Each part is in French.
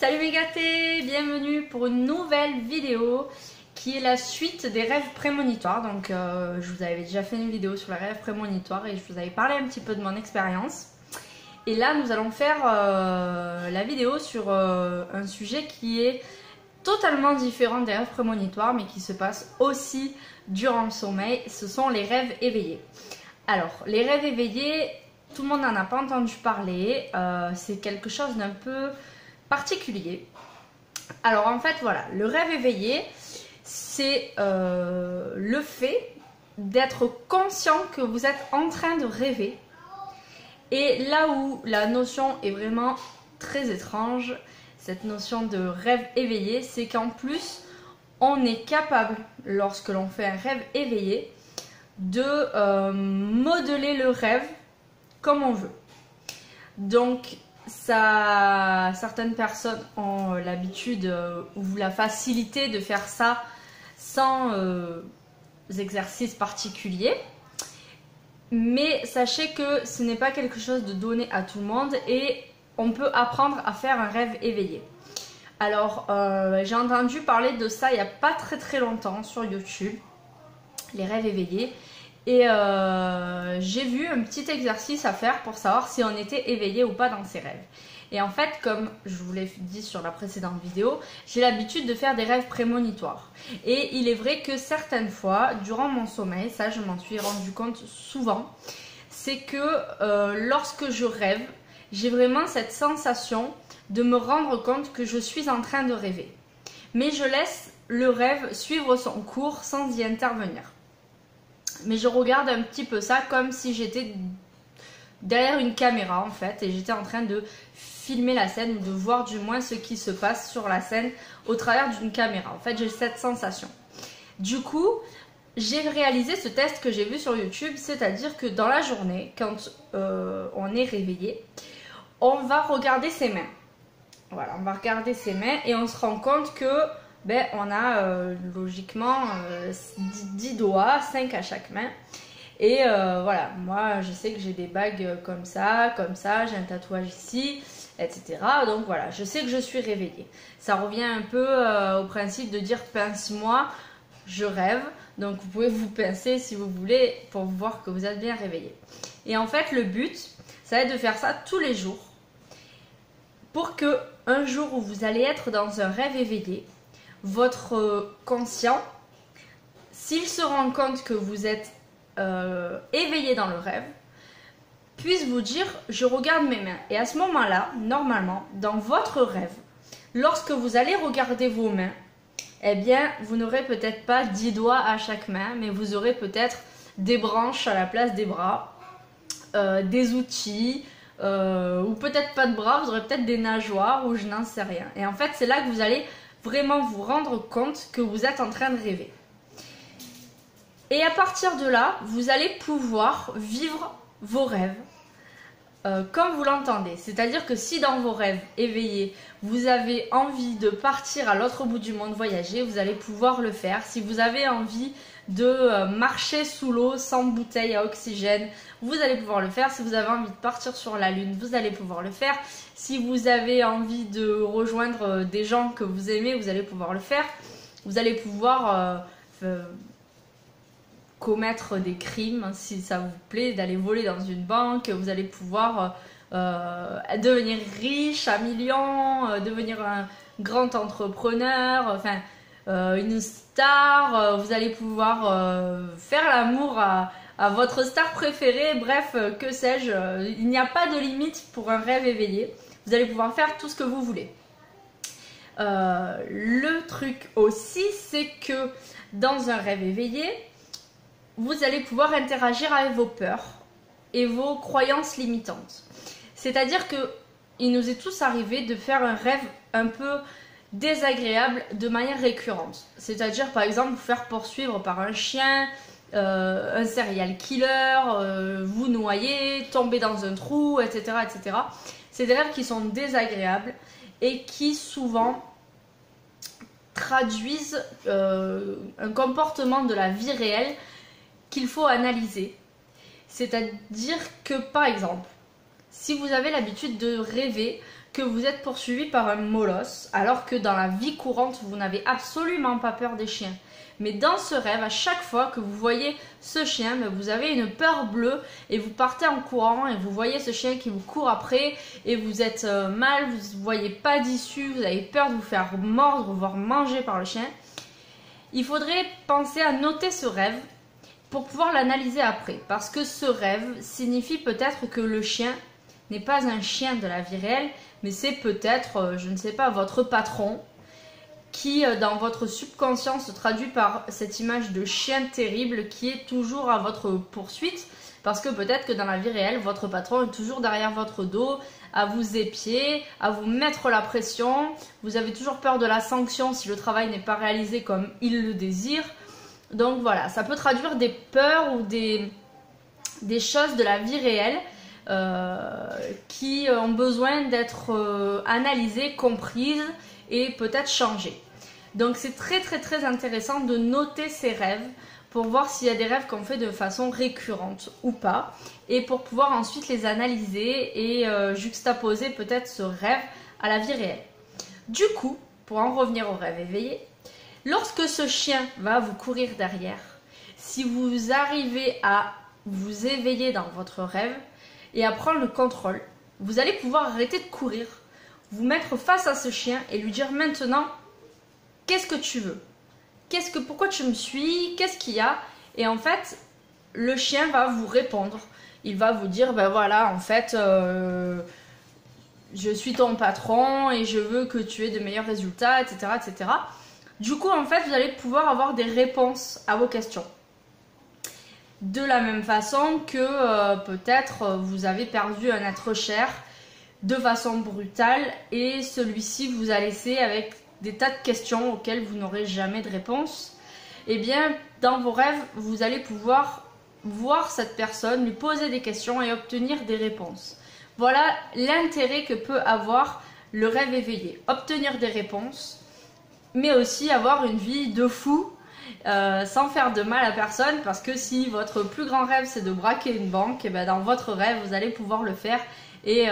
Salut mes gâtés, bienvenue pour une nouvelle vidéo qui est la suite des rêves prémonitoires. Donc je vous avais déjà fait une vidéo sur les rêves prémonitoires et je vous avais parlé un petit peu de mon expérience. Et là nous allons faire la vidéo sur un sujet qui est totalement différent des rêves prémonitoires mais qui se passe aussi durant le sommeil. Ce sont les rêves éveillés. Alors les rêves éveillés, tout le monde n'en a pas entendu parler, c'est quelque chose d'un peu particulier. Alors en fait voilà, le rêve éveillé c'est le fait d'être conscient que vous êtes en train de rêver. Et là où la notion est vraiment très étrange, cette notion de rêve éveillé, c'est qu'en plus on est capable, lorsque l'on fait un rêve éveillé, de modeler le rêve comme on veut. Donc certaines personnes ont l'habitude ou la facilité de faire ça sans exercice particulier. Mais sachez que ce n'est pas quelque chose de donné à tout le monde et on peut apprendre à faire un rêve éveillé. Alors j'ai entendu parler de ça il n'y a pas très longtemps sur YouTube, les rêves éveillés. Et j'ai vu un petit exercice à faire pour savoir si on était éveillé ou pas dans ses rêves. Et en fait, comme je vous l'ai dit sur la précédente vidéo, j'ai l'habitude de faire des rêves prémonitoires. Et il est vrai que certaines fois, durant mon sommeil, ça je m'en suis rendu compte souvent, c'est que lorsque je rêve, j'ai vraiment cette sensation de me rendre compte que je suis en train de rêver. Mais je laisse le rêve suivre son cours sans y intervenir. Mais je regarde un petit peu ça comme si j'étais derrière une caméra en fait et j'étais en train de filmer la scène ou de voir du moins ce qui se passe sur la scène au travers d'une caméra. En fait j'ai cette sensation. Du coup j'ai réalisé ce test que j'ai vu sur YouTube, c'est-à-dire que dans la journée quand on est réveillé, on va regarder ses mains. Voilà, on va regarder ses mains et on se rend compte que on a logiquement 10 doigts, 5 à chaque main. Et voilà, moi je sais que j'ai des bagues comme ça, j'ai un tatouage ici, etc. Donc voilà, je sais que je suis réveillée. Ça revient un peu au principe de dire pince-moi, je rêve. Donc vous pouvez vous pincer si vous voulez pour voir que vous êtes bien réveillé. Et en fait le but, ça va être de faire ça tous les jours. Pour que un jour où vous allez être dans un rêve éveillé, votre conscient, s'il se rend compte que vous êtes éveillé dans le rêve, puisse vous dire je regarde mes mains. Et à ce moment-là, normalement, dans votre rêve, lorsque vous allez regarder vos mains, eh bien, vous n'aurez peut-être pas 10 doigts à chaque main, mais vous aurez peut-être des branches à la place des bras, des outils, ou peut-être pas de bras, vous aurez peut-être des nageoires, ou je n'en sais rien. Et en fait, c'est là que vous allez vraiment vous rendre compte que vous êtes en train de rêver. Et à partir de là, vous allez pouvoir vivre vos rêves comme vous l'entendez. C'est-à-dire que si dans vos rêves éveillés, vous avez envie de partir à l'autre bout du monde voyager, vous allez pouvoir le faire. Si vous avez envie de marcher sous l'eau sans bouteille à oxygène, vous allez pouvoir le faire. Si vous avez envie de partir sur la lune, vous allez pouvoir le faire. Si vous avez envie de rejoindre des gens que vous aimez, vous allez pouvoir le faire. Vous allez pouvoir commettre des crimes si ça vous plaît, d'aller voler dans une banque. Vous allez pouvoir devenir riche à millions, devenir un grand entrepreneur, enfin une star. Vous allez pouvoir faire l'amour à votre star préférée, bref, que sais-je. Il n'y a pas de limite pour un rêve éveillé. Vous allez pouvoir faire tout ce que vous voulez. Le truc aussi, c'est que dans un rêve éveillé, vous allez pouvoir interagir avec vos peurs et vos croyances limitantes. C'est-à-dire que il nous est tous arrivé de faire un rêve un peu désagréable de manière récurrente. C'est-à-dire par exemple vous faire poursuivre par un chien, un serial killer, vous noyer, tomber dans un trou, etc. etc. C'est des rêves qui sont désagréables et qui souvent traduisent un comportement de la vie réelle qu'il faut analyser. C'est-à-dire que par exemple, si vous avez l'habitude de rêver que vous êtes poursuivi par un molosse, alors que dans la vie courante, vous n'avez absolument pas peur des chiens. Mais dans ce rêve, à chaque fois que vous voyez ce chien, vous avez une peur bleue et vous partez en courant et vous voyez ce chien qui vous court après et vous êtes mal, vous ne voyez pas d'issue, vous avez peur de vous faire mordre, voire manger par le chien. Il faudrait penser à noter ce rêve pour pouvoir l'analyser après, parce que ce rêve signifie peut-être que le chien n'est pas un chien de la vie réelle, mais c'est peut-être, je ne sais pas, votre patron qui, dans votre subconscient, se traduit par cette image de chien terrible qui est toujours à votre poursuite, parce que peut-être que dans la vie réelle, votre patron est toujours derrière votre dos, à vous épier, à vous mettre la pression, vous avez toujours peur de la sanction si le travail n'est pas réalisé comme il le désire. Donc voilà, ça peut traduire des peurs ou des choses de la vie réelle qui ont besoin d'être analysées, comprises et peut-être changées. Donc c'est très intéressant de noter ces rêves pour voir s'il y a des rêves qu'on fait de façon récurrente ou pas et pour pouvoir ensuite les analyser et juxtaposer peut-être ce rêve à la vie réelle. Du coup, pour en revenir au rêve éveillé, lorsque ce chien va vous courir derrière, si vous arrivez à vous éveiller dans votre rêve et à prendre le contrôle, vous allez pouvoir arrêter de courir, vous mettre face à ce chien et lui dire maintenant, qu'est-ce que tu veux ? Pourquoi tu me suis ? Qu'est-ce qu'il y a ? Et en fait, le chien va vous répondre. Il va vous dire, ben voilà, en fait, je suis ton patron et je veux que tu aies de meilleurs résultats, etc., etc. Du coup, en fait, vous allez pouvoir avoir des réponses à vos questions. De la même façon que peut-être vous avez perdu un être cher de façon brutale et celui-ci vous a laissé avec des tas de questions auxquelles vous n'aurez jamais de réponse. Eh bien, dans vos rêves, vous allez pouvoir voir cette personne, lui poser des questions et obtenir des réponses. Voilà l'intérêt que peut avoir le rêve éveillé. Obtenir des réponses, mais aussi avoir une vie de fou sans faire de mal à personne, parce que si votre plus grand rêve c'est de braquer une banque, et ben dans votre rêve vous allez pouvoir le faire et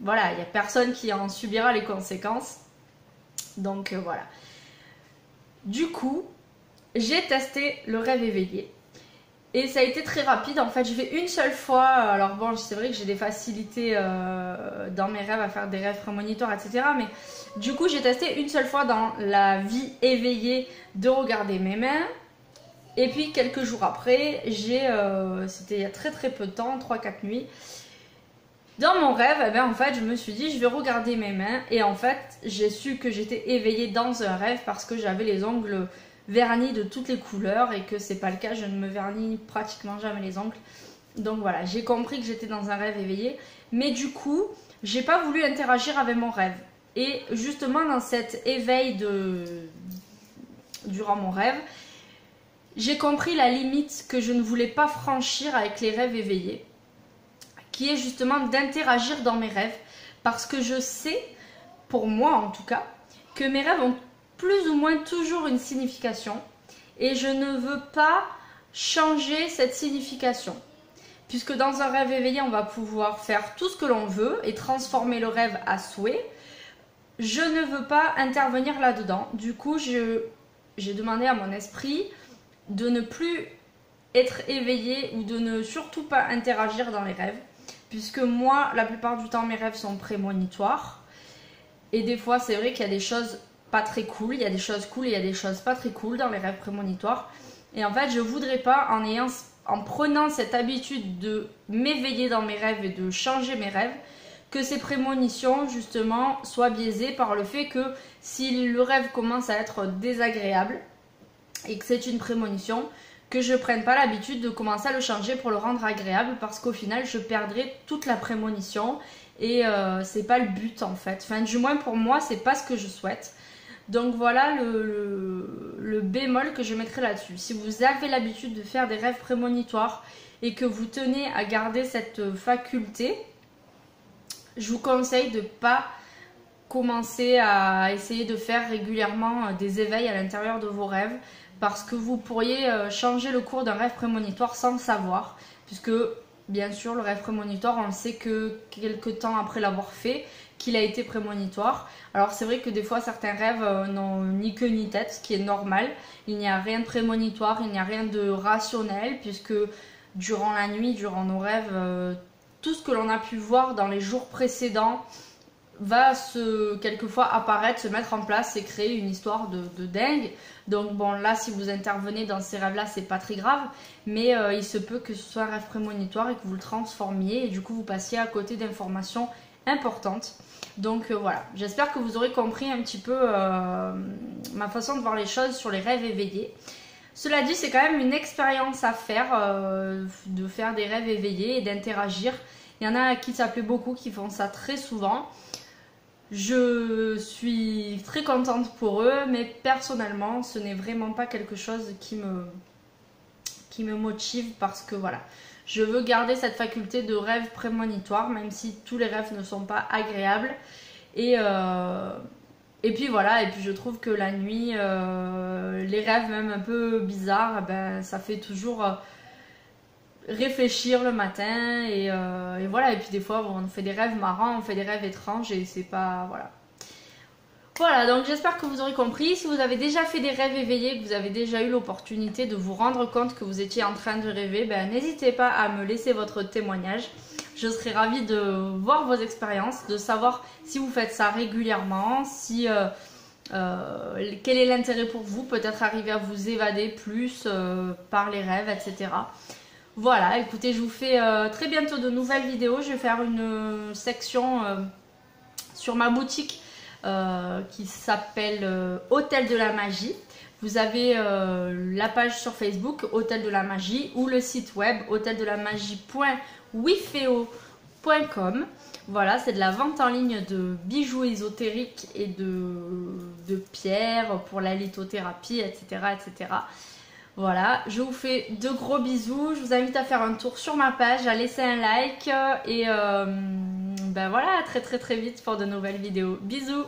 voilà, il n'y a personne qui en subira les conséquences. Donc voilà. Du coup, j'ai testé le rêve éveillé et ça a été très rapide. En fait, j'ai fait une seule fois. Alors bon, c'est vrai que j'ai des facilités dans mes rêves à faire des rêves prémonitoires, etc. Mais du coup, j'ai testé une seule fois dans la vie éveillée de regarder mes mains. Et puis quelques jours après, c'était il y a très peu de temps, 3-4 nuits. Dans mon rêve, eh bien, en fait, je me suis dit, je vais regarder mes mains. Et en fait, j'ai su que j'étais éveillée dans un rêve parce que j'avais les ongles vernis de toutes les couleurs et que c'est pas le cas, je ne me vernis pratiquement jamais les ongles. Donc voilà, j'ai compris que j'étais dans un rêve éveillé. Mais du coup, j'ai pas voulu interagir avec mon rêve. Et justement, dans cet éveil durant mon rêve, j'ai compris la limite que je ne voulais pas franchir avec les rêves éveillés, qui est justement d'interagir dans mes rêves, parce que je sais, pour moi en tout cas, que mes rêves ont plus ou moins toujours une signification, et je ne veux pas changer cette signification. Puisque dans un rêve éveillé, on va pouvoir faire tout ce que l'on veut et transformer le rêve à souhait. Je ne veux pas intervenir là-dedans. Du coup, j'ai demandé à mon esprit de ne plus être éveillé ou de ne surtout pas interagir dans les rêves. Puisque moi, la plupart du temps, mes rêves sont prémonitoires. Et des fois, c'est vrai qu'il y a des choses pas très cool. Il y a des choses cool et il y a des choses pas très cool dans les rêves prémonitoires. Et en fait, je voudrais pas, en prenant cette habitude de m'éveiller dans mes rêves et de changer mes rêves, que ces prémonitions, justement, soient biaisées par le fait que si le rêve commence à être désagréable et que c'est une prémonition, que je prenne pas l'habitude de commencer à le changer pour le rendre agréable, parce qu'au final je perdrai toute la prémonition et c'est pas le but en fait. Enfin, du moins pour moi, c'est pas ce que je souhaite. Donc voilà le bémol que je mettrai là-dessus. Si vous avez l'habitude de faire des rêves prémonitoires et que vous tenez à garder cette faculté, je vous conseille de pas commencer à essayer de faire régulièrement des éveils à l'intérieur de vos rêves, parce que vous pourriez changer le cours d'un rêve prémonitoire sans le savoir, puisque bien sûr le rêve prémonitoire, on le sait que quelques temps après l'avoir fait, qu'il a été prémonitoire. Alors c'est vrai que des fois certains rêves n'ont ni queue ni tête, ce qui est normal. Il n'y a rien de prémonitoire, il n'y a rien de rationnel, puisque durant la nuit, durant nos rêves, tout ce que l'on a pu voir dans les jours précédents va quelquefois apparaître, se mettre en place et créer une histoire de dingue. Donc bon, là si vous intervenez dans ces rêves là, c'est pas très grave, mais il se peut que ce soit un rêve prémonitoire et que vous le transformiez et du coup vous passiez à côté d'informations importantes. Donc voilà, j'espère que vous aurez compris un petit peu ma façon de voir les choses sur les rêves éveillés. Cela dit, c'est quand même une expérience à faire, de faire des rêves éveillés et d'interagir. Il y en a à qui ça plaît beaucoup, qui font ça très souvent. Je suis très contente pour eux, mais personnellement, ce n'est vraiment pas quelque chose qui me motive parce que voilà, je veux garder cette faculté de rêve prémonitoire, même si tous les rêves ne sont pas agréables. Et puis voilà, et puis je trouve que la nuit, les rêves même un peu bizarres, ben, ça fait toujours réfléchir le matin et voilà. Et puis des fois on fait des rêves marrants, on fait des rêves étranges et c'est pas... Voilà. Voilà, donc j'espère que vous aurez compris. Si vous avez déjà fait des rêves éveillés, que vous avez déjà eu l'opportunité de vous rendre compte que vous étiez en train de rêver, ben, n'hésitez pas à me laisser votre témoignage. Je serais ravie de voir vos expériences, de savoir si vous faites ça régulièrement, si, quel est l'intérêt pour vous, peut-être arriver à vous évader plus par les rêves, etc. Voilà, écoutez, je vous fais très bientôt de nouvelles vidéos. Je vais faire une section sur ma boutique qui s'appelle Hôtel de la Magie. Vous avez la page sur Facebook Hôtel de la Magie ou le site web hôteldelamagie.wifeo.com. Voilà, c'est de la vente en ligne de bijoux ésotériques et de pierres pour la lithothérapie, etc., etc. Voilà, je vous fais de gros bisous. Je vous invite à faire un tour sur ma page, à laisser un like et ben voilà, à très vite pour de nouvelles vidéos. Bisous!